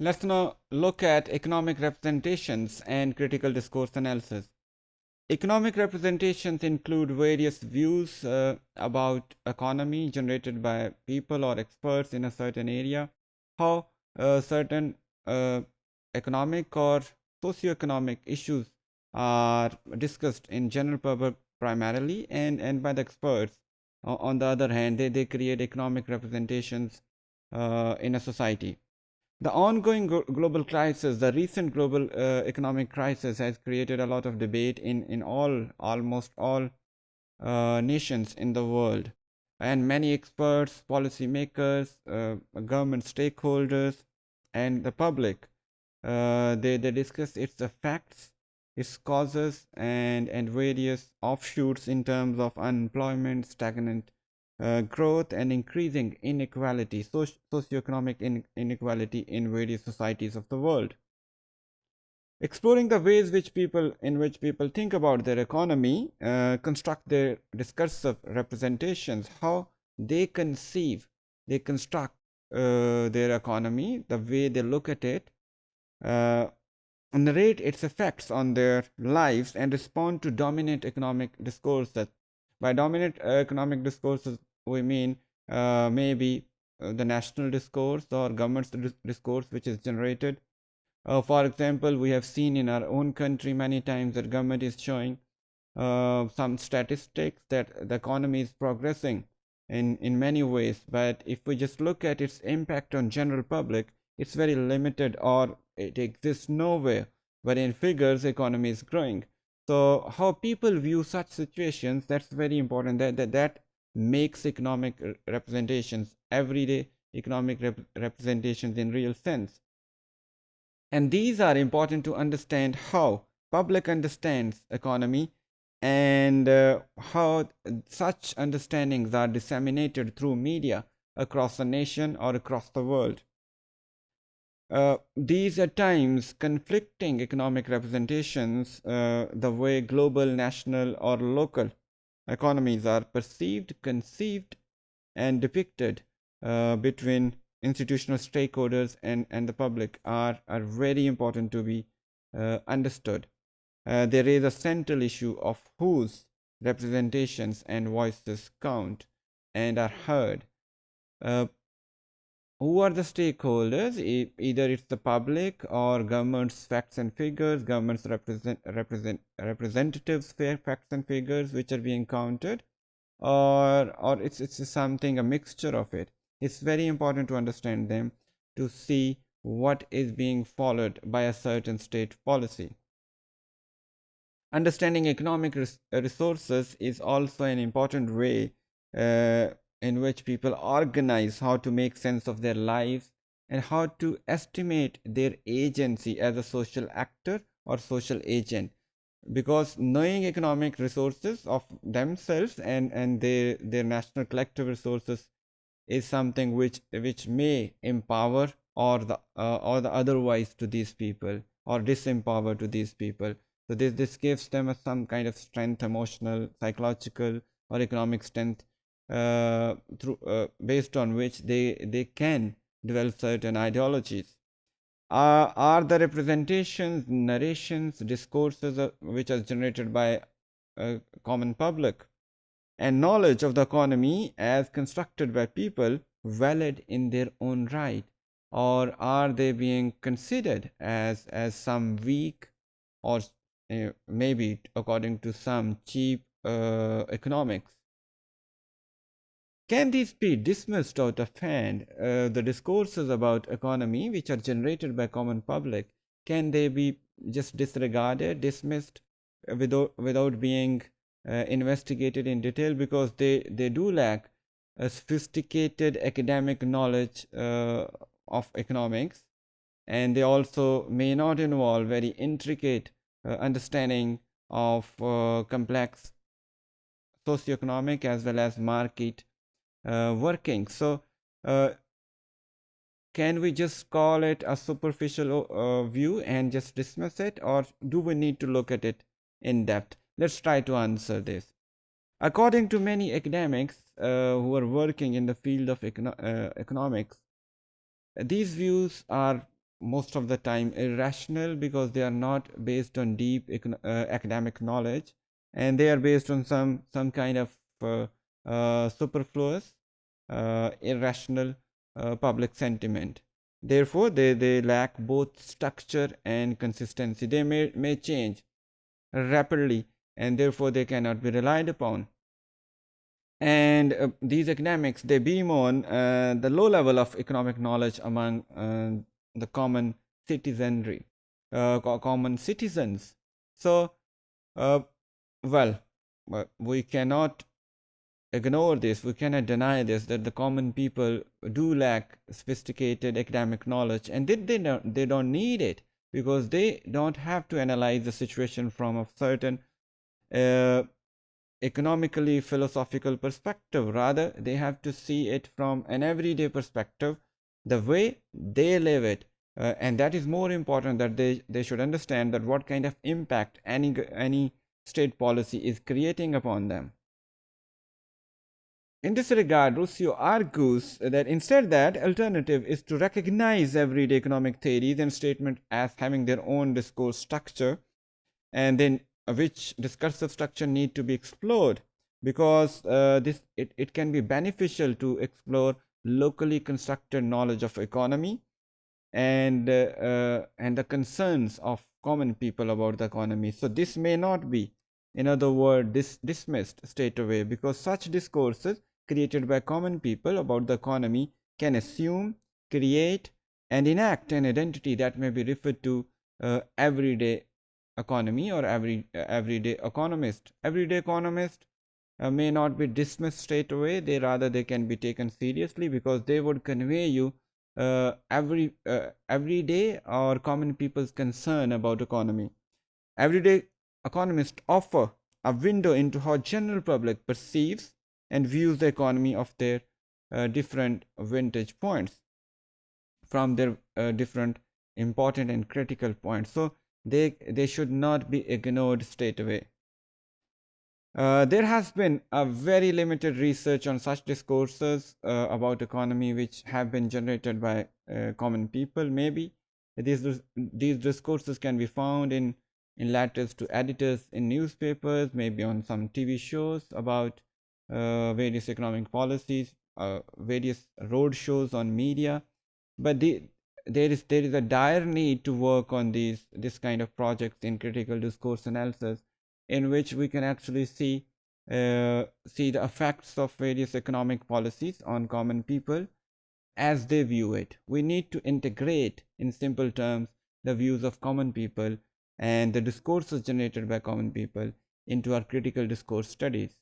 Let's now look at economic representations and critical discourse analysis. Economic representations include various views about economy generated by people or experts in a certain area, how certain uh, economic or socioeconomic issues are discussed in general public primarily and by the experts. On the other hand, they create economic representations in a society. The ongoing global crisis, the recent global economic crisis, has created a lot of debate in almost all nations in the world. And many experts, policymakers, government stakeholders, and the public, they discuss its effects, its causes, and various offshoots in terms of unemployment, stagnant growth, and increasing inequality, socioeconomic inequality in various societies of the world. Exploring the ways in which people think about their economy, construct their discursive representations, how they construct their economy, the way they look at it, uh, narrate its effects on their lives, and respond to dominant economic discourses. By dominant economic discourses, we mean maybe the national discourse or government's discourse, which is generated. For example, we have seen in our own country many times that government is showing some statistics that the economy is progressing in many ways, but if we just look at its impact on general public, it's very limited or it exists nowhere, but in figures economy is growing. So how people view such situations, that's very important. That makes economic representations, everyday economic representations in real sense. And these are important to understand how public understands economy and how such understandings are disseminated through media across the nation or across the world. These at times conflicting economic representations, the way global, national, or local economies are perceived, conceived, and depicted between institutional stakeholders and the public are very important to be understood. There is a central issue of whose representations and voices count and are heard. Uh, who are the stakeholders? Either it's the public or government's facts and figures, government's representatives' facts and figures which are being counted, or it's something, a mixture of it. It's very important to understand them to see what is being followed by a certain state policy. Understanding economic resources is also an important way in which people organize how to make sense of their lives and how to estimate their agency as a social actor or social agent. Because knowing economic resources of themselves and their national collective resources is something which may empower or the otherwise to these people or disempower to these people. So this gives them some kind of strength, emotional, psychological, or economic strength through based on which they can develop certain ideologies. Are the representations, narrations, discourses which are generated by a common public and knowledge of the economy as constructed by people valid in their own right, or are they being considered as some weak or maybe according to some cheap economics? Can these be dismissed out of hand? The discourses about economy which are generated by common public, can they be just disregarded, dismissed without being investigated in detail, because they do lack a sophisticated academic knowledge of economics, and they also may not involve very intricate understanding of complex socioeconomic as well as market working. So can we just call it a superficial view and just dismiss it, or do we need to look at it in depth? Let's try to answer this. According to many academics who are working in the field of economics, these views are most of the time irrational because they are not based on deep academic knowledge, and they are based on some kind of superfluous irrational public sentiment. Therefore they lack both structure and consistency. They may change rapidly, and therefore they cannot be relied upon. And these academics, they beam on the low level of economic knowledge among the common citizenry, common citizens. So well, we cannot ignore this, we cannot deny this, that the common people do lack sophisticated academic knowledge, and they don't need it, because they don't have to analyze the situation from a certain economically philosophical perspective. Rather, they have to see it from an everyday perspective, the way they live it. And that is more important, that they should understand that what kind of impact any state policy is creating upon them. In this regard, Rousseau argues that instead that alternative is to recognize everyday economic theories and statements as having their own discourse structure, and then which discursive structure need to be explored, because it can be beneficial to explore locally constructed knowledge of economy and the concerns of common people about the economy. So this may not be, in other words, dismissed straight away, because such discourses created by common people about the economy can assume, create, and enact an identity that may be referred to everyday economy or everyday economist. Everyday economist may not be dismissed straight away. They can be taken seriously, because they would convey you everyday or common people's concern about economy. Everyday economists offer a window into how general public perceives and views the economy of their different vantage points, from their different important and critical points. So they should not be ignored straight away. There has been a very limited research on such discourses about economy which have been generated by common people. Maybe these discourses can be found in letters to editors in newspapers, maybe on some TV shows about various economic policies, various road shows on media. But there is a dire need to work on this kind of projects in critical discourse analysis, in which we can actually see the effects of various economic policies on common people as they view it. We need to integrate, in simple terms, the views of common people and the discourses generated by common people into our critical discourse studies.